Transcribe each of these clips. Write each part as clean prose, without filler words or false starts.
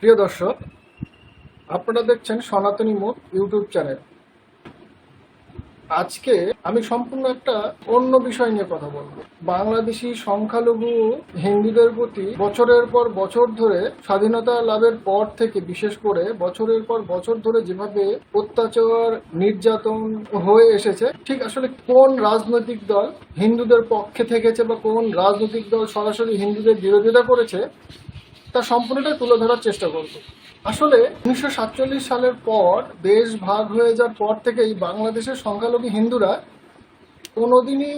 প্রিয় দর্শক, আপনারা দেখছেন সনাতনী মুখ ইউটিউব চ্যানেল। আজকে আমি সম্পূর্ণ একটা অন্য বিষয় নিয়ে কথা বলবো। বাংলাদেশি সংখ্যালঘু হিন্দুদের প্রতি বছরের পর বছর ধরে স্বাধীনতা লাভের পর থেকে বিশেষ করে বছরের পর বছর ধরে যেভাবে অত্যাচার নির্যাতন হয়ে এসেছে, ঠিক আসলে কোন রাজনৈতিক দল হিন্দুদের পক্ষে থেকেছে বা কোন রাজনৈতিক দল সরাসরি হিন্দুদের বিরোধিতা করেছে তা সম্পূর্ণটাই তুলে ধরার চেষ্টা করব। আসলে 1947 সালের পর দেশ ভাগ হয়ে যাওয়ার পর থেকেই বাংলাদেশের সংখ্যালঘু হিন্দুরা কোনোদিনই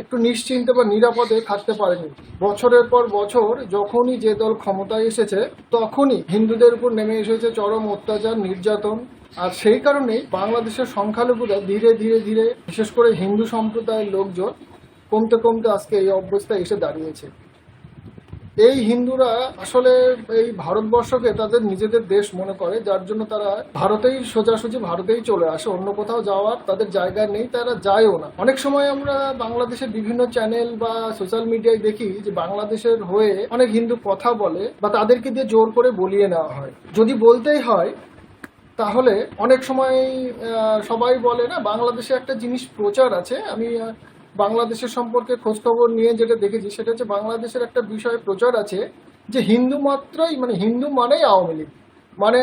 একটু নিশ্চিন্তে বা নিরাপদে থাকতে পারেনি। বছরের পর বছর যখনই যে দল ক্ষমতায় এসেছে তখনই হিন্দুদের উপর নেমে এসেছে চরম অত্যাচার নির্যাতন। আর সেই কারণেই বাংলাদেশের সংখ্যালঘুরা ধীরে ধীরে ধীরে বিশেষ করে হিন্দু সম্প্রদায়ের লোকজন কমতে কমতে আজকে এই অবস্থায় এসে দাঁড়িয়েছে। এই হিন্দুরা আসলে এই ভারতবর্ষকে তাদের নিজেদের দেশ মনে করে, যার জন্য তারা ভারতেই সোজাসুজি ভারতেই চলে আসে, অন্য কোথাও যাওয়ার তাদের জায়গা নেই, তারা যায়ও না। অনেক সময় আমরা বাংলাদেশের বিভিন্ন চ্যানেল বা সোশ্যাল মিডিয়ায় দেখি যে বাংলাদেশের হয়ে অনেক হিন্দু কথা বলে বা তাদেরকে দিয়ে জোর করে বলিয়ে নেওয়া হয়। যদি বলতেই হয় তাহলে অনেক সময় সবাই বলে না, বাংলাদেশে একটা জিনিস প্রচার আছে। আমি বাংলাদেশের সম্পর্কে খোঁজখবর নিয়ে যেটা দেখেছি সেটা হচ্ছে বাংলাদেশের একটা বিষয় প্রচার আছে যে হিন্দু মাত্রই হিন্দু মানেই আওয়ামী লীগ। মানে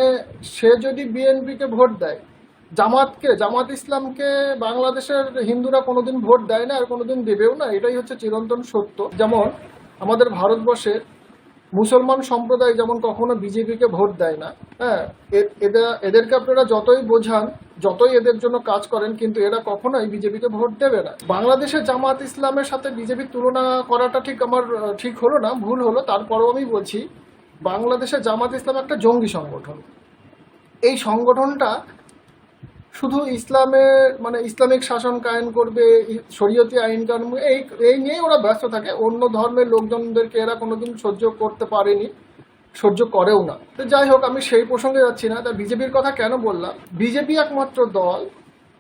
সে যদি বিএনপিকে ভোট দেয়, জামাত ইসলামকে বাংলাদেশের হিন্দুরা কোনোদিন ভোট দেয় না আর কোনোদিন দেবেও না। এটাই হচ্ছে চিরন্তন সত্য। যেমন আমাদের ভারতবর্ষের মুসলমান সম্প্রদায় যেমন কখনো বিজেপিকে ভোট দেয় না। হ্যাঁ, এদেরকে আপনারা যতই বোঝান, যতই এদের জন্য কাজ করেন, কিন্তু এরা কখনোই বিজেপিকে ভোট দেবে না। বাংলাদেশে জামাত ইসলামের সাথে বিজেপির তুলনা করাটা ঠিক হলো না, ভুল হলো। তারপরেও আমি বলছি, বাংলাদেশে জামাত ইসলাম একটা জঙ্গি সংগঠন। এই সংগঠনটা শুধু ইসলামিক শাসন কায়েম করবে, শরীয়তি আইন কানুন এই নিয়েই ওরা ব্যস্ত থাকে। অন্য ধর্মের লোকজনদেরকে এরা কোনোদিন সহ্য করতে পারেনি, সহ্য করেও না। তো যাই হোক, আমি সেই প্রসঙ্গে যাচ্ছি না। তা বিজেপির কথা কেন বললাম? বিজেপি একমাত্র দল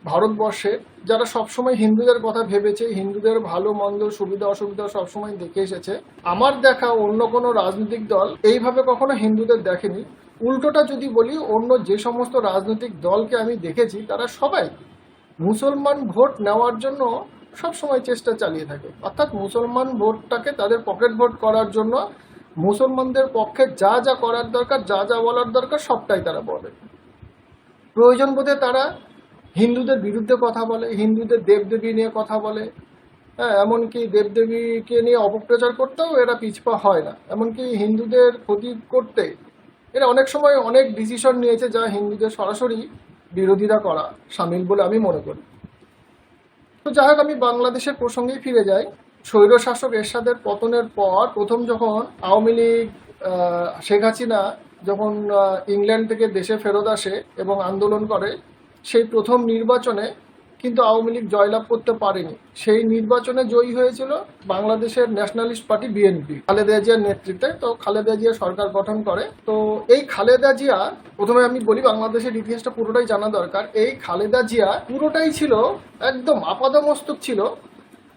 ভারতবর্ষে যারা সবসময় হিন্দুদের কথা ভেবেছে, হিন্দুদের ভালো মন্দ সুবিধা অসুবিধা সবসময় দেখে এসেছে। আমার দেখা অন্য কোনো রাজনৈতিক দল এইভাবে কখনো হিন্দুদের দেখেনি। উল্টোটা যদি বলি, অন্য যে সমস্ত রাজনৈতিক দলকে আমি দেখেছি তারা সবাই মুসলমান ভোট নেওয়ার জন্য সবসময় চেষ্টা চালিয়ে থাকে। অর্থাৎ মুসলমান ভোটটাকে তাদের পকেট ভোট করার জন্য মুসলমানদের পক্ষে যা যা করার দরকার, যা যা বলার দরকার সবটাই তারা বলে। প্রয়োজন বোধে তারা হিন্দুদের বিরুদ্ধে কথা বলে, হিন্দুদের দেবদেবী নিয়ে কথা বলে। হ্যাঁ, এমনকি দেবদেবীকে নিয়ে অপপ্রচার করতেও এরা পিছপা হয় না। এমনকি হিন্দুদের ক্ষতি করতে এরা অনেক সময় অনেক ডিসিশন নিয়েছে যা হিন্দুদের সরাসরি বিরোধিতা করা সামিল বলে আমি মনে করি। তো যাই হোক, আমি বাংলাদেশের প্রসঙ্গেই ফিরে যাই। স্বৈরশাসক এরশাদের পতনের পর প্রথম যখন আওয়ামী লীগ শেখ হাসিনা যখন ইংল্যান্ড থেকে দেশে ফেরত আসে এবং আন্দোলন করে, সেই প্রথম নির্বাচনে কিন্তু আওয়ামী লীগ জয়লাভ করতে পারেনি। সেই নির্বাচনে জয়ী হয়েছিল বাংলাদেশের ন্যাশনালিস্ট পার্টি বিএনপি, খালেদা জিয়ার নেতৃত্বে। তো খালেদা জিয়া সরকার গঠন করে। তো এই খালেদা জিয়া, প্রথমে আমি বলি বাংলাদেশের ইতিহাসটা পুরোটাই জানা দরকার। এই খালেদা জিয়া পুরোটাই ছিল একদম আপাদমস্তক ছিল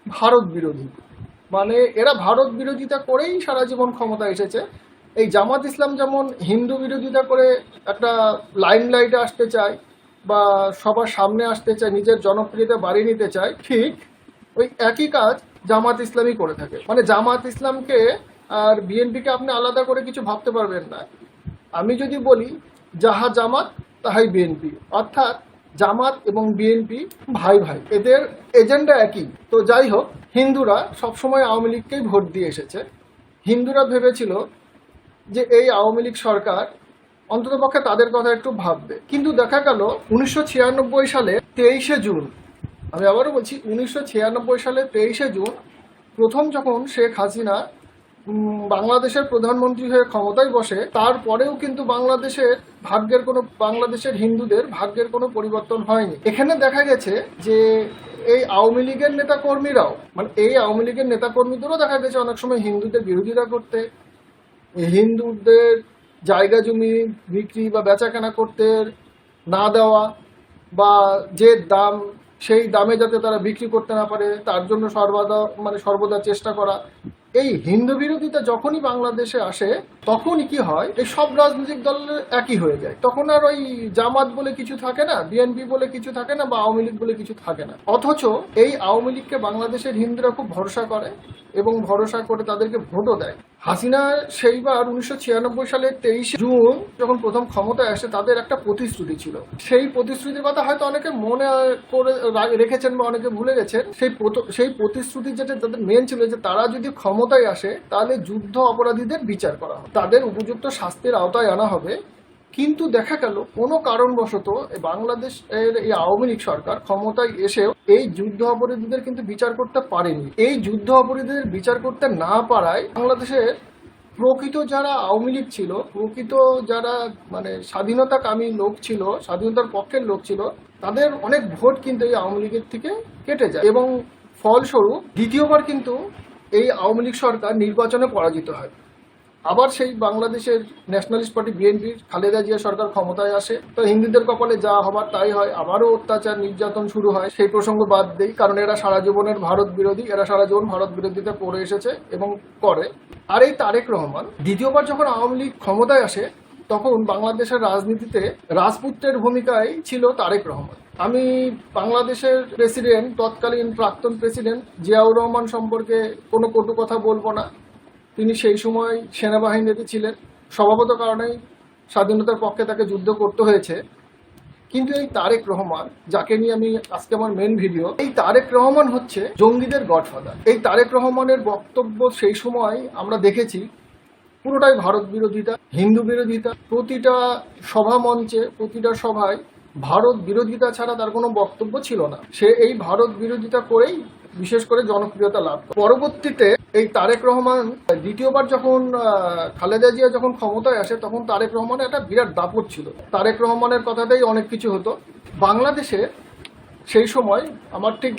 ভারত বিরোধী। মানে এরা ভারত বিরোধিতা করেই সারা জীবন ক্ষমতা এসেছে। এই জামাত ইসলাম যেমন হিন্দু বিরোধিতা করে একটা লাইমলাইটে আসতে চায় বা সবার সামনে আসতে চায়, নিজের জনপ্রিয়তা বাড়িয়ে নিতে চায়, ঠিক ওই একই কাজ জামাত ইসলামই করে থাকে। মানে জামাত ইসলামকে আর বিএনপিকে আপনি আলাদা করে কিছু ভাবতে পারবেন না। আমি যদি বলি যাহা জামাত তাহাই বিএনপি, অর্থাৎ জামাত এবং বিএনপি ভাই ভাই, এদের এজেন্ডা একই। তো যাই হোক, হিন্দুরা সবসময় আওয়ামী লীগকেই ভোট দিয়ে এসেছে। হিন্দুরা ভেবেছিল যে এই আওয়ামী লীগ সরকার অন্ততপক্ষে তাদের কথা একটু ভাববে। কিন্তু দেখা গেল 1996 সালে 23শে জুন, আমি আবারও বলছি 1996 সালে 23শে জুন প্রথম যখন শেখ হাসিনা বাংলাদেশের প্রধানমন্ত্রী হয়ে ক্ষমতায় বসে, তারপরেও কিন্তু বাংলাদেশের হিন্দুদের ভাগ্যের কোনো পরিবর্তন হয়নি। এখানে দেখা গেছে যে এই আওয়ামী লীগের নেতাকর্মীরাও, এই আওয়ামী লীগের নেতাকর্মীদেরও দেখা গেছে অনেক সময় হিন্দুদের বিরোধিতা করতে, হিন্দুদের জায়গা জমি বিক্রি বা বেচাকেনা করতে না দেওয়া, বা যে দাম সেই দামে যাতে তারা বিক্রি করতে না পারে তার জন্য সর্বদা চেষ্টা করা। এই হিন্দু বিরোধিতা যখনই বাংলাদেশে আসে তখনই কি হয়, এই সব রাজনৈতিক দল একই হয়ে যায়। তখন আর ওই জামাত বলে কিছু থাকে না, বিএনপি বলে কিছু থাকে না, বা আওয়ামী লীগ বলে কিছু থাকে না। অথচ এই আওয়ামী লীগকে বাংলাদেশের হিন্দুরা খুব ভরসা করে এবং ভরসা করে তাদেরকে ভোটও দেয়। হাসিনা সেইবার 1996 সালের 23 জুন যখন প্রথম ক্ষমতায় আসে, তাদের একটা প্রতিশ্রুতি ছিল। সেই প্রতিশ্রুতির কথা হয়তো অনেকে মনে করে রেখেছেন বা অনেকে ভুলে গেছেন। সেই প্রতিশ্রুতি যেটা তাদের মেন ছিল যে তারা যদি ক্ষমতায় আসে তাহলে যুদ্ধ অপরাধীদের বিচার করা হবে, তাদের উপযুক্ত শাস্তির আওতায় আনা হবে। কিন্তু দেখা গেল কোনো কারণবশত বাংলাদেশের এই আওয়ামী লীগ সরকার ক্ষমতায় এসেও এই যুদ্ধ অপরাধীদের কিন্তু বিচার করতে পারেনি। এই যুদ্ধ অপরাধীদের বিচার করতে না পারায় বাংলাদেশের প্রকৃত যারা আওয়ামী লীগ ছিল, প্রকৃত যারা মানে স্বাধীনতাকামী লোক ছিল, স্বাধীনতার পক্ষের লোক ছিল, তাদের অনেক ভোট কিন্তু এই আওয়ামী লীগের থেকে কেটে যায় এবং ফলস্বরূপ দ্বিতীয়বার কিন্তু এই আওয়ামী লীগ সরকার নির্বাচনে পরাজিত হয়। আবার সেই বাংলাদেশের ন্যাশনালিস্ট পার্টি বিএনপির খালেদা জিয়া সরকার ক্ষমতায় আসে। তো হিন্দুদের কপালে যা হবার তাই হয়, আবারও অত্যাচার নির্যাতন শুরু হয়। সেই প্রসঙ্গ বাদ দেই, কারণ এরা সারা জীবনের ভারত বিরোধী, এরা সারা জীবন ভারত বিরোধিতা করে এসেছে এবং করে। আর এই তারেক রহমান দ্বিতীয়বার যখন আওয়ামী লীগ ক্ষমতায় আসে, তখন বাংলাদেশের রাজনীতিতে রাজপুত্রের ভূমিকায় ছিল তারেক রহমান। আমি বাংলাদেশের প্রেসিডেন্ট, তৎকালীন প্রাক্তন প্রেসিডেন্ট জিয়াউর রহমান সম্পর্কে কোনো কটু কথা বলবো না। তিনি সেই সময় সেনাবাহিনীতে ছিলেন, স্বভাবত কারণেই স্বাধীনতার পক্ষে তাকে যুদ্ধ করতে হয়েছে। কিন্তু এই তারেক রহমান, যাকে নিয়ে আমি আজকে আমার মেন ভিডিও, এই তারেক রহমান হচ্ছে জঙ্গিদের গডফাদার। এই তারেক রহমানের বক্তব্য সেই সময় আমরা দেখেছি পুরোটাই ভারত বিরোধিতা, হিন্দু বিরোধিতা। প্রতিটা সভা মঞ্চে, প্রতিটা সভায় ভারত বিরোধিতা ছাড়া তার কোনো বক্তব্য ছিল না। সে এই ভারত বিরোধিতা করেই বিশেষ করে জনপ্রিয়তা লাভ করে। পরবর্তীতে এই তারেক রহমান দ্বিতীয়বার যখন খালেদা জিয়া যখন ক্ষমতায় আসে, তখন তারেক রহমানের একটা বিরাট দাপট ছিল। তারেক রহমানের কথাতেই অনেক কিছু হতো। বাংলাদেশে সেই সময়, আমার ঠিক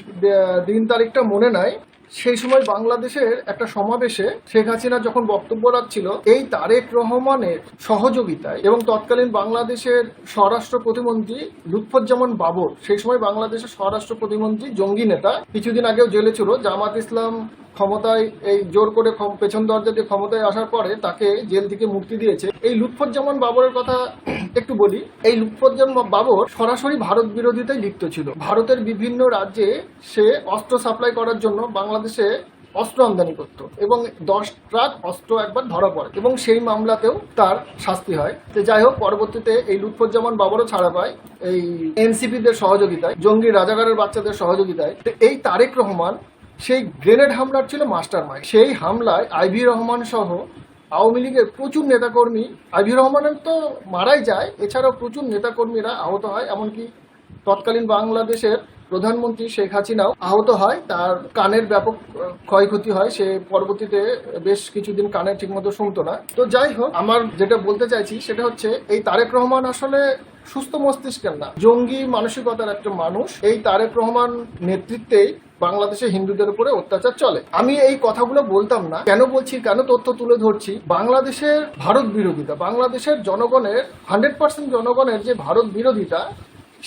দিন তারিখটা মনে নাই, সেই সময় বাংলাদেশের একটা সমাবেশে শেখ হাসিনা যখন বক্তব্য রাখছিল, এই তারেক রহমানের সহযোগিতায় এবং তৎকালীন বাংলাদেশের স্বরাষ্ট্র প্রতিমন্ত্রী লুৎফুজ্জামান বাবর, সেই সময় বাংলাদেশের স্বরাষ্ট্র প্রতিমন্ত্রী, জঙ্গি নেতা, কিছুদিন আগেও জেলে ছিল। জামাত ইসলাম ক্ষমতায় এই জোর করে পেছন দরজা দিয়ে ক্ষমতায় আসার পরে তাকে জেল থেকে মুক্তি দিয়েছে। এই লুৎফুজ্জামান বাবরের কথা একটু বলি। এই লুৎফুজ্জামান বাবর সরাসরি ভারত বিরোধিতায় লিপ্ত ছিল। ভারতের বিভিন্ন রাজ্যে সে অস্ত্র সাপ্লাই করার জন্য বাংলাদেশে অস্ত্র আমদানি করত এবং 10 ট্রাক অস্ত্র একবার ধরা পড়ে এবং সেই মামলাতেও তার শাস্তি হয়। তো যাই হোক, পরবর্তীতে এই লুৎফুজ্জামান বাবরও ছাড়া পায় এই এনসিপিদের সহযোগিতায়, জঙ্গি রাজাকারের বাচ্চাদের সহযোগিতায়। এই তারেক রহমান সেই গ্রেনেড হামলার ছিল মাস্টার মাইন্ড। সেই হামলায় আইভি রহমান সহ আওয়ামী লীগের প্রচুর নেতাকর্মী, আইভি রহমানের তো মারাই যায়, এছাড়াও প্রচুর নেতাকর্মীরা আহত হয়। এমনকি তৎকালীন বাংলাদেশের প্রধানমন্ত্রী শেখ হাসিনাও আহত হয়, তার কানের ব্যাপক ক্ষয়ক্ষতি হয়। সে পরবর্তীতে বেশ কিছুদিন কানে ঠিকমতো শুনতো না। তো যাই হোক, আমার যেটা বলতে চাইছি সেটা হচ্ছে এই তারেক রহমান আসলে সুস্থ মস্তিষ্কের না, জঙ্গি মানসিকতার একটা মানুষ। এই তারেক রহমান নেতৃত্বেই বাংলাদেশে হিন্দুদের উপরে অত্যাচার চলে। আমি এই কথাগুলো বলতাম না, কেন বলছি, কেন তথ্য তুলে ধরছি। বাংলাদেশের ভারত বিরোধিতা, বাংলাদেশের জনগণের 100% জনগণের যে ভারত বিরোধিতা,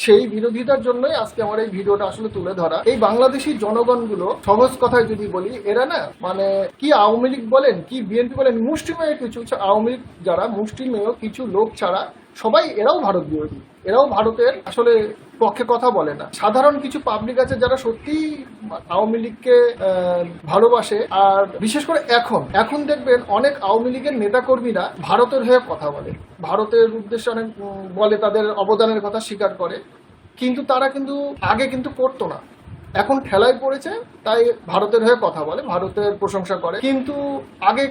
সেই বিরোধিতার জন্যই আজকে আমার এই ভিডিওটা আসলে তুলে ধরা। এই বাংলাদেশি জনগণগুলো, সহজ কথায় যদি বলি, এরা না মানে কি আওয়ামী লীগ বলেন কি বিএনপি বলেন, মুষ্টিমেয় কিছু আওয়ামী লীগ যারা, মুষ্টিমেয় কিছু লোক ছাড়া সবাই এরাও ভারত বিরোধী। এরাও ভারতের আসলে পক্ষে কথা বলে না। সাধারণ কিছু পাবলিক আছে যারা সত্যি আওয়ামী লীগকে ভালোবাসে। আর বিশেষ করে এখন দেখবেন অনেক আওয়ামী লীগের নেতাকর্মীরা ভারতের হয়ে কথা বলে, ভারতের উদ্দেশ্যে অনেক বলে, তাদের অবদানের কথা স্বীকার করে। কিন্তু তারা কিন্তু আগে কিন্তু করতো না, এখন ঠেলায় পড়েছে তাই ভারতের হয়ে কথা বলে, ভারতের প্রশংসা করে। কিন্তু আগে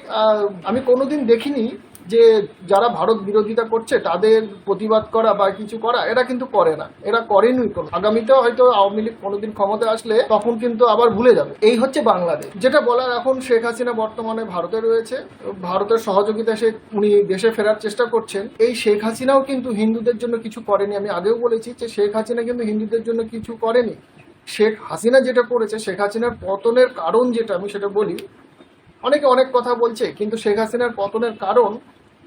আমি কোনোদিন দেখিনি যে যারা ভারত বিরোধিতা করছে তাদের প্রতিবাদ করা বা কিছু করা, এরা কিন্তু করে না, এরা করেনি। আগামীতেও হয়তো আওয়ামী লীগ কোনোদিন ক্ষমতায় আসলে তখন কিন্তু আবার ভুলে যাবে। এই হচ্ছে বাংলাদেশ। যেটা বলার, এখন শেখ হাসিনা বর্তমানে ভারতে রয়েছে, ভারতের সহযোগিতা সে উনি দেশে ফেরার চেষ্টা করছেন। এই শেখ হাসিনাও কিন্তু হিন্দুদের জন্য কিছু করেনি। আমি আগেও বলেছি যে শেখ হাসিনা কিন্তু হিন্দুদের জন্য কিছু করেনি। শেখ হাসিনা যেটা করেছে, শেখ হাসিনার পতনের কারণ যেটা, আমি সেটা বলি। অনেকে অনেক কথা বলছে, কিন্তু শেখ হাসিনার পতনের কারণ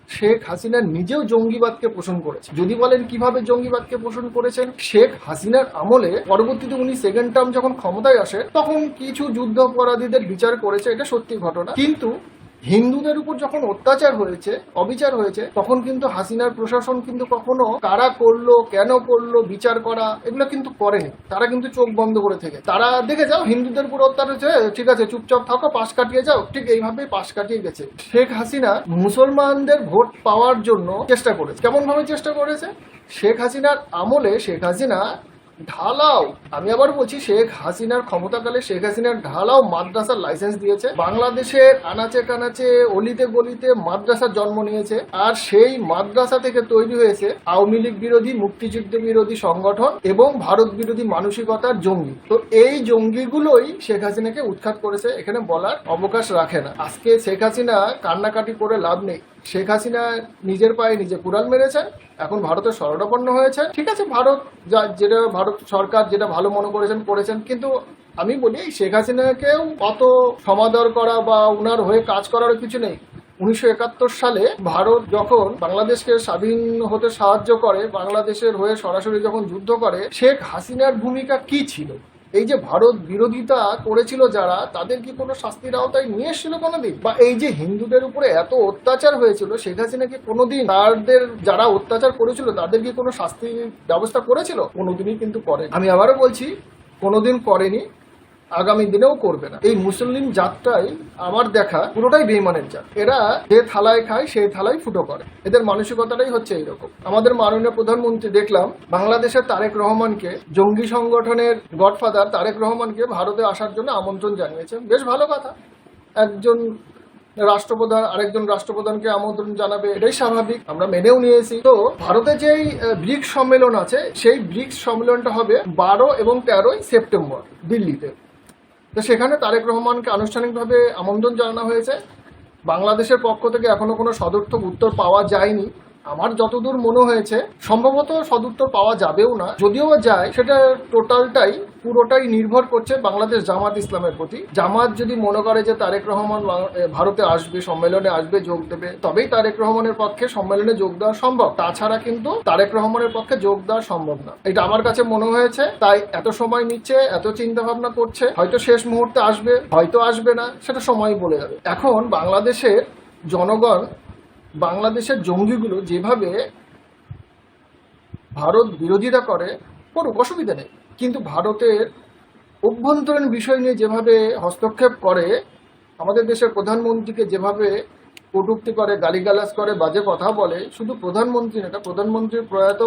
শেখ হাসিনা নিজেও জঙ্গিবাদকে পোষণ করেছে। যদি বলেন কিভাবে জঙ্গিবাদকে পোষণ করেছেন, শেখ হাসিনার আমলে পরবর্তীতে উনি সেকেন্ড টার্ম যখন ক্ষমতায় আসে তখন কিছু যুদ্ধাপরাধীদের বিচার করেছে, এটা সত্যি ঘটনা। কিন্তু হিন্দুদের উপর যখন অত্যাচার হয়েছে, অবিচার হয়েছে, তখন কিন্তু হাসিনার প্রশাসন কিন্তু কখনো কারা করলো, কেন করলো, বিচার করা এগুলো কিন্তু করেনি। তারা কিন্তু চোখ বন্ধ করে থেকে তারা দেখে যাও হিন্দুদের উপর অত্যাচার হয়েছে, ঠিক আছে চুপচাপ থাকো, পাশ কাটিয়ে যাও, ঠিক এইভাবেই পাশ কাটিয়ে গেছে। শেখ হাসিনা মুসলমানদের ভোট পাওয়ার জন্য চেষ্টা করেছে। কেমন ভাবে চেষ্টা করেছে? শেখ হাসিনার আমলে শেখ হাসিনা ঢালাও, আমি আবার বলছি, শেখ হাসিনার ক্ষমতাকালে শেখ হাসিনার ঢালাও মাদ্রাসার লাইসেন্স দিয়েছে। বাংলাদেশের আনাচে কানাচে অলিতে গলিতে মাদ্রাসার জন্ম নিয়েছে, আর সেই মাদ্রাসা থেকে তৈরি হয়েছে আওয়ামী লীগ বিরোধী, মুক্তিযুদ্ধ বিরোধী সংগঠন এবং ভারত বিরোধী মানসিকতার জঙ্গি। তো এই জঙ্গিগুলোই শেখ হাসিনাকে উৎখাত করেছে, এখানে বলার অবকাশ রাখে না। আজকে শেখ হাসিনা কান্নাকাটি করে লাভ নেই। শেখ হাসিনা নিজের পায়ে নিজে কুড়াল মেরেছেন, এখন ভারতের শরণাপন্ন হয়েছে। ঠিক আছে, ভারত সরকার যেটা ভালো মনে করেছেন, কিন্তু আমি বলি শেখ হাসিনাকেও অত সমাদর করা বা উনার হয়ে কাজ করার কিছু নেই। 1971 সালে ভারত যখন বাংলাদেশকে স্বাধীন হতে সাহায্য করে, বাংলাদেশের হয়ে সরাসরি যখন যুদ্ধ করে, শেখ হাসিনার ভূমিকা কি ছিল? এই যে ভারত বিরোধিতা করেছিল যারা, তাদের কি কোনো শাস্তির আওতায় নিয়ে এসেছিল কোনোদিন? বা এই যে হিন্দুদের উপরে এত অত্যাচার হয়েছিল, শেখ হাসিনা কি কোনোদিন তাদের যারা অত্যাচার করেছিল তাদের কি কোনো শাস্তির ব্যবস্থা করেছিল? কোনোদিনই কিন্তু করেনি। আমি আবারও বলছি, কোনোদিন করেনি, আগামী দিনেও করবে না। এই মুসলিম জাতটাই আমার দেখা পুরোটাই বেঈমানের জাত। এরা যে থালায় খায় সেই থালায় ফুটো করে, এদের মানসিকতাটাই হচ্ছে এইরকম। আমাদের মাননীয় প্রধানমন্ত্রী দেখলাম বাংলাদেশের তারেক রহমানকে, জঙ্গি সংগঠনের গডফাদার তারেক রহমানকে ভারতে আসার জন্য আমন্ত্রণ জানিয়েছেন। বেশ ভালো কথা, একজন রাষ্ট্রপ্রধান আরেকজন রাষ্ট্রপ্রধানকে আমন্ত্রণ জানাবে, এটাই স্বাভাবিক, আমরা মেনেও নিয়েছি। তো ভারতে যেই ব্রিক্স সম্মেলন আছে, সেই ব্রিক্স সম্মেলনটা হবে 12 এবং 13 সেপ্টেম্বর দিল্লিতে। তো সেখানে তারেক রহমানকে আনুষ্ঠানিকভাবে আমন্ত্রণ জানানো হয়েছে। বাংলাদেশের পক্ষ থেকে এখনো কোনো সদর্থক উত্তর পাওয়া যায়নি। আমার যতদূর মনে হয়েছে সম্ভবত সদুত্তর পাওয়া যাবেও না, যদিও যায় সেটা পুরোটাই নির্ভর করছে বাংলাদেশ জামাত ইসলামের প্রতি। জামাত যদি মনে করে যে তারেক রহমান ভারতে আসবে, সম্মেলনে আসবে, যোগ দেবে, তবেই তারেক রহমানের পক্ষে সম্মেলনে যোগ দেওয়া সম্ভব। তাছাড়া কিন্তু তারেক রহমানের পক্ষে যোগ দেওয়া সম্ভব না, এটা আমার কাছে মনে হয়েছে। তাই এত সময় নিচ্ছে, এত চিন্তা ভাবনা করছে। হয়তো শেষ মুহূর্তে আসবে, হয়তো আসবে না, সেটা সময় বলে যাবে। এখন বাংলাদেশের জনগণ, বাংলাদেশের জঙ্গিগুলো যেভাবে ভারত বিরোধিতা করে, করুক, অসুবিধা নেই, কিন্তু ভারতের অভ্যন্তরীণ বিষয় নিয়ে যেভাবে হস্তক্ষেপ করে, আমাদের দেশের প্রধানমন্ত্রীকে যেভাবে কটূক্তি করে, গালিগালাজ করে, বাজে কথা বলে, শুধু প্রধানমন্ত্রী না, প্রধানমন্ত্রীর প্রয়াত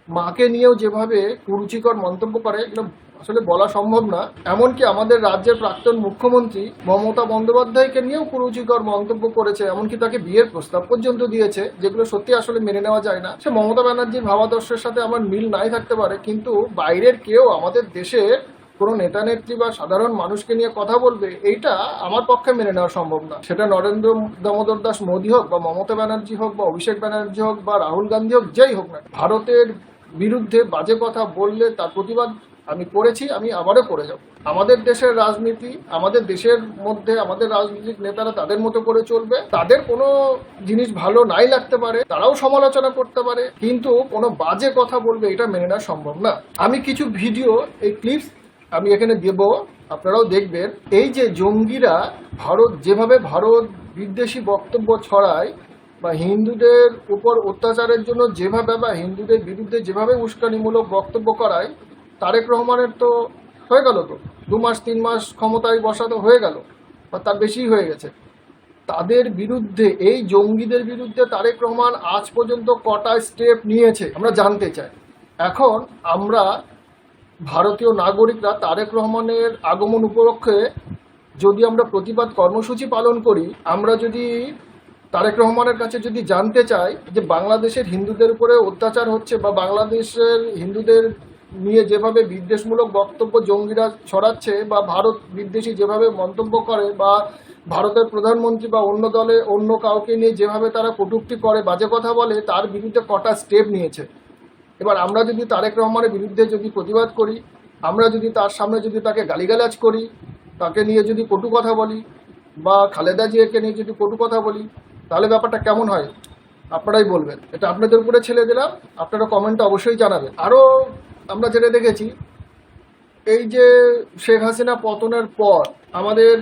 মাকে নিয়েও যেভাবে কুরুচিকর মন্তব্য করে, এগুলো আসলে বলা সম্ভব না। এমনকি আমাদের রাজ্যের প্রাক্তন মুখ্যমন্ত্রী মমতা বন্দ্যোপাধ্যায়কে নিয়েও কুরুচিকর মন্তব্য করেছে, এমনকি তাকে বিয়ের প্রস্তাব পর্যন্ত দিয়েছে, যেগুলো সত্যি আসলে মেনে নেওয়া যায় না। সে মমতা ব্যানার্জির ভাবাদর্শের সাথে আমার মিল নাই থাকতে পারে, কিন্তু বাইরের কেউ আমাদের দেশের কোনো নেতা নেত্রী বা সাধারণ মানুষকে নিয়ে কথা বলবে, এইটা আমার পক্ষে মেনে নেওয়া সম্ভব না। সেটা নরেন্দ্র দামোদর দাস মোদী হোক, বা মমতা ব্যানার্জি হোক, বা অভিষেক ব্যানার্জি হোক, বা রাহুল গান্ধী হোক, যেই হোক না, ভারতের বিরুদ্ধে বাজে কথা বললে তার প্রতিবাদ আমি করেছি, আমি আবারও করে যাব। আমাদের দেশের রাজনীতি, আমাদের দেশের মধ্যে আমাদের রাজনৈতিক নেতারা তাদের মতো করে চলবে। তাদের কোনো জিনিস ভালো নাই লাগতে পারে, তারাও সমালোচনা করতে পারে, কিন্তু কোনো বাজে কথা বলবে এটা মেনে নেওয়া সম্ভব না। আমি কিছু ভিডিও, এই ক্লিপস আমি এখানে দেব, আপনারাও দেখবেন। এই যে জঙ্গিরা যেভাবে ভারত বিদ্বেষী বক্তব্য ছড়ায়, বা হিন্দুদের উপর অত্যাচারের জন্য যেভাবে, বা হিন্দুদের বিরুদ্ধে যেভাবে উস্কানিমূলক বক্তব্য করায়, তারেক রহমানের তো হয়ে গেল, তো 2 মাস 3 মাস ক্ষমতায় বসা তো হয়ে গেল, বা তার বেশি হয়ে গেছে। তাদের বিরুদ্ধে, এই জঙ্গিদের বিরুদ্ধে তারেক রহমান আজ পর্যন্ত কটা স্টেপ নিয়েছে আমরা জানতে চাই। এখন আমরা ভারতীয় নাগরিকরা তারেক রহমানের আগমন উপলক্ষে যদি আমরা প্রতিবাদ কর্মসূচি পালন করি, আমরা যদি তারেক রহমানের কাছে যদি জানতে চাই যে বাংলাদেশের হিন্দুদের উপরে অত্যাচার হচ্ছে, বা বাংলাদেশের হিন্দুদের নিয়ে যেভাবে বিদ্বেষমূলক বক্তব্য জঙ্গিরা ছড়াচ্ছে, বা ভারত বিদ্বেষী যেভাবে মন্তব্য করে, বা ভারতের প্রধানমন্ত্রী বা অন্য দলে অন্য কাউকে নিয়ে যেভাবে তারা কটূক্তি করে, বাজে কথা বলে, তার বিরুদ্ধে কটা স্টেপ নিয়েছে। এবার আমরা যদি তারেক রহমানের বিরুদ্ধে যদি প্রতিবাদ করি, আমরা যদি তার সামনে যদি তাকে গালিগালাজ করি, তাকে নিয়ে যদি কটু কথা বলি, বা খালেদা জিয়াকে নিয়ে যদি কটু কথা বলি, তাহলে ব্যাপারটা কেমন হয় আপনারাই বলবেন। এটা আপনাদের উপরে ছেড়ে দিলাম, আপনারা কমেন্টে অবশ্যই জানাবেন। আরও আমরা যেটা দেখেছি, এই যে শেখ হাসিনা পতনের পর আমাদের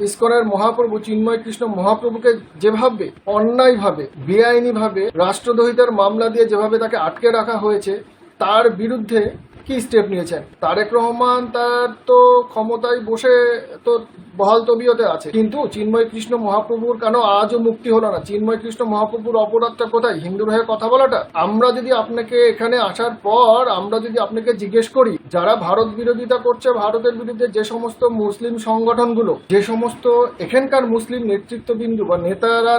ইসকনের মহাপ্রভু চিন্ময় কৃষ্ণ মহাপ্রভুকে যেভাবে অন্যায়ভাবে বেআইনিভাবে রাষ্ট্রদ্রোহিতার মামলা দিয়ে যেভাবে তাকে আটকে রাখা হয়েছে, তার বিরুদ্ধে কি স্টেপ নিয়েছেন? তারেক রহমান তার তো ক্ষমতায় বসে তো বহাল তবিয়তে আছে, কিন্তু চিন্ময় কৃষ্ণ মহাপ্রভুর কেন আজও মুক্তি হলো না? চিন্ময় কৃষ্ণ মহাপ্রভুর অপরাধটা কোথায়? হিন্দুর হয়ে কথা বলাটা। আমরা যদি আপনাকে এখানে আসার পর আমরা যদি আপনাকে জিজ্ঞেস করি, যারা ভারত বিরোধিতা করছে, ভারতের বিরুদ্ধে যে সমস্ত মুসলিম সংগঠনগুলো, যে সমস্ত এখানকার মুসলিম নেতৃত্ববিন্দু বা নেতারা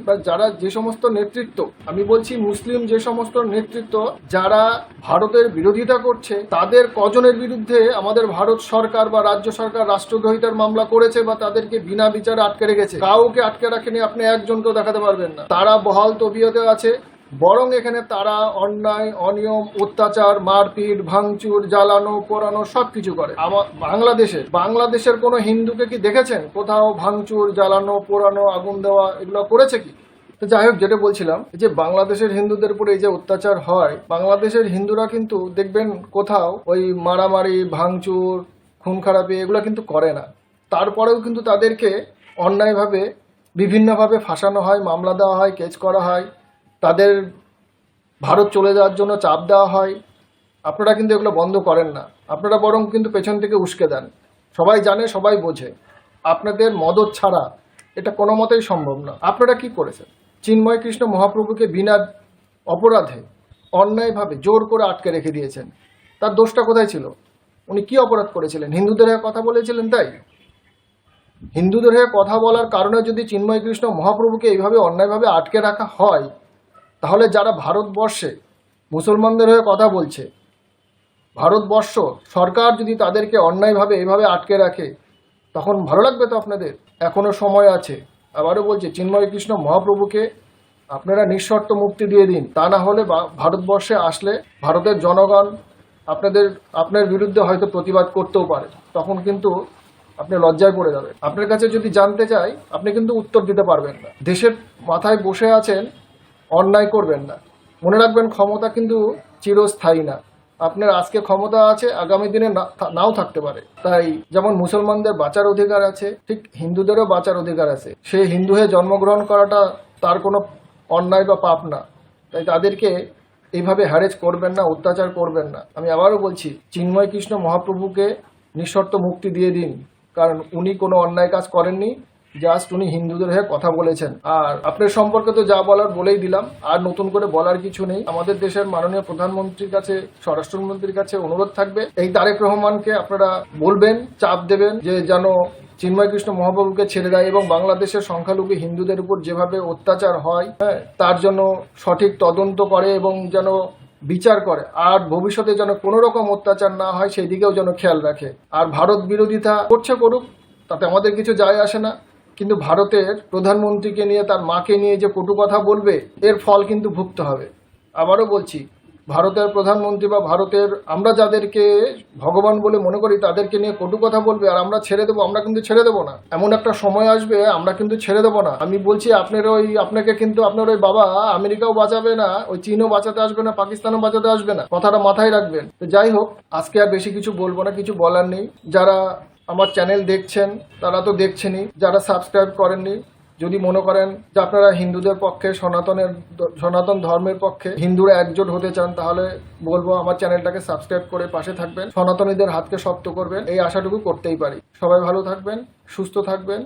বা যারা যে সমস্ত নেতৃত্ব, আমি বলছি মুসলিম যে সমস্ত নেতৃত্ব যারা ভারতের বিরোধিতা করছে, তাদের কজনের বিরুদ্ধে আমাদের ভারত সরকার বা রাজ্য সরকার রাষ্ট্রদ্রোহিতার মামলা করেছে বা তাদেরকে বিনা বিচারে আটকে রেখেছে? কাউকে আটকে রাখেনি, আপনি একজনকেও দেখাতে পারবেন না। তারা বহাল তবিয়তে আছে, বরং এখানে তারা অন্যায়, অনিয়ম, অত্যাচার, মারপিট, ভাঙচুর, জ্বালানো পোড়ানো সবকিছু করে। বাংলাদেশের কোনো হিন্দুকে কি দেখেছেন কোথাও ভাঙচুর, জ্বালানো পোড়ানো, আগুন দেওয়া এগুলো করেছে কি? তো যাই হোক, যেটা বলছিলাম, যে বাংলাদেশের হিন্দুদের উপরে এই যে অত্যাচার হয়, বাংলাদেশের হিন্দুরা কিন্তু দেখবেন কোথাও ওই মারামারি, ভাঙচুর, খুন খারাপি এগুলো কিন্তু করে না। তারপরেও কিন্তু তাদেরকে অন্যায়ভাবে বিভিন্নভাবে ফাঁসানো হয়, মামলা দেওয়া হয়, কেস করা হয়, তাদের ভারত চলে যাওয়ার জন্য চাপ দেওয়া হয়। আপনারা কিন্তু এগুলো বন্ধ করেন না, আপনারা বরং কিন্তু পেছন থেকে উস্কে দেন। সবাই জানে, সবাই বোঝে, আপনাদের মদত ছাড়া এটা কোনো মতেই সম্ভব না। আপনারা কি করেছেন? চিন্ময় কৃষ্ণ মহাপ্রভুকে বিনা অপরাধে অন্যায়ভাবে জোর করে আটকে রেখে দিয়েছেন। তার দোষটা কোথায় ছিল? উনি কি অপরাধ করেছিলেন? হিন্দুদের হয়ে কথা বলেছিলেন তাই? হিন্দুদের হয়ে কথা বলার কারণে যদি চিন্ময় কৃষ্ণ মহাপ্রভুকে এইভাবে অন্যায়ভাবে আটকে রাখা হয়, তাহলে যারা ভারতবর্ষে মুসলমানদের হয়ে কথা বলছে, ভারতবর্ষ সরকার যদি তাদেরকে অন্যায়ভাবে এইভাবে আটকে রাখে, তখন ভালো লাগবে তো আপনাদের? এখনো সময় আছে। আবারও বলছি, চিন্ময় কৃষ্ণ মহাপ্রভুকে আপনারা নিঃশর্ত মুক্তি দিয়ে দিন। তা না হলে ভারতবর্ষে আসলে ভারতের জনগণ আপনার বিরুদ্ধে হয়তো প্রতিবাদ করতেও পারে, তখন কিন্তু আপনি লজ্জায় পড়ে যাবেন। আপনার কাছে যদি জানতে চাই, আপনি কিন্তু উত্তর দিতে পারবেন না। দেশের মাথায় বসে আছেন, অন্যায় করবেন না। মনে রাখবেন, ক্ষমতা কিন্তু চিরস্থায়ী না। আপনার আজকে ক্ষমতা আছে, আগামী দিনে নাও থাকতে পারে। তাই যেমন মুসলমানদের বাঁচার অধিকার আছে, ঠিক হিন্দুদেরও বাঁচার অধিকার আছে। সে হিন্দু হয়ে জন্মগ্রহণ করাটা তার কোনো অন্যায় বা পাপ না। তাই তাদেরকে এইভাবে হ্যারেজ করবেন না, অত্যাচার করবেন না। আমি আবারও বলছি, চিন্ময় কৃষ্ণ মহাপ্রভুকে নিঃশর্ত মুক্তি দিয়ে দিন, কারণ উনি কোনো অন্যায় কাজ করেননি, জাস্ট উনি হিন্দুদের হয়ে কথা বলেছেন। আর আপনার সম্পর্কে তো যা বলার বলেই দিলাম, আর নতুন করে বলার কিছু নেই। আমাদের দেশের মাননীয় প্রধানমন্ত্রীর কাছে, স্বরাষ্ট্রমন্ত্রীর কাছে অনুরোধ থাকবে, এই তারেক রহমানকে আপনারা বলবেন, চাপ দেবেন যে যেন চিন্ময় কৃষ্ণ মহাপ্রভুকে ছেড়ে দেয় এবং বাংলাদেশের সংখ্যালঘু হিন্দুদের উপর যেভাবে অত্যাচার হয়, তার জন্য সঠিক তদন্ত করে এবং যেন বিচার করে, আর ভবিষ্যতে যেন কোনো রকম অত্যাচার না হয় সেই দিকেও যেন খেয়াল রাখে। আর ভারত বিরোধিতা করুক, তাতে আমাদের কিছু যায় আসে না, কিন্তু ভারতের প্রধানমন্ত্রীকে নিয়ে, তার মাকে নিয়ে যে কটু কথা বলবে, এর ফল কিন্তু ভুগতে হবে। আবারও বলছি, ভারতের প্রধানমন্ত্রী বা ভারতের আমরা যাদেরকে ভগবান বলে মনে করি, তাদেরকে নিয়ে কটু কথা বলবে আর আমরা ছেড়ে দেবো? আমরা কিন্তু ছেড়ে দেবো না। এমন একটা সময় আসবে, আমরা কিন্তু ছেড়ে দেবো না। আমি বলছি, আপনাকে কিন্তু আপনার ওই বাবা আমেরিকাও বাঁচাবে না, ওই চীনও বাঁচাতে আসবে না, পাকিস্তানও বাঁচাতে আসবে না। কথাটা মাথায় রাখবেন। তো যাই হোক, আজকে আর বেশি কিছু বলবো না, কিছু বলার নেই। যারা আমার চ্যানেল দেখছেন তারা তো দেখছেনই, যারা সাবস্ক্রাইব করেননি, যদি মনে করেন যে আপনারা হিন্দুদের পক্ষে, সনাতন ধর্মের পক্ষে, হিন্দুরা একজোট হতে চান, তাহলে বলবো আমার চ্যানেলটাকে সাবস্ক্রাইব করে পাশে থাকবেন, সনাতনীদের হাতকে শক্ত করবেন, এই আশাটুকু করতেই পারি। সবাই ভালো থাকবেন, সুস্থ থাকবেন।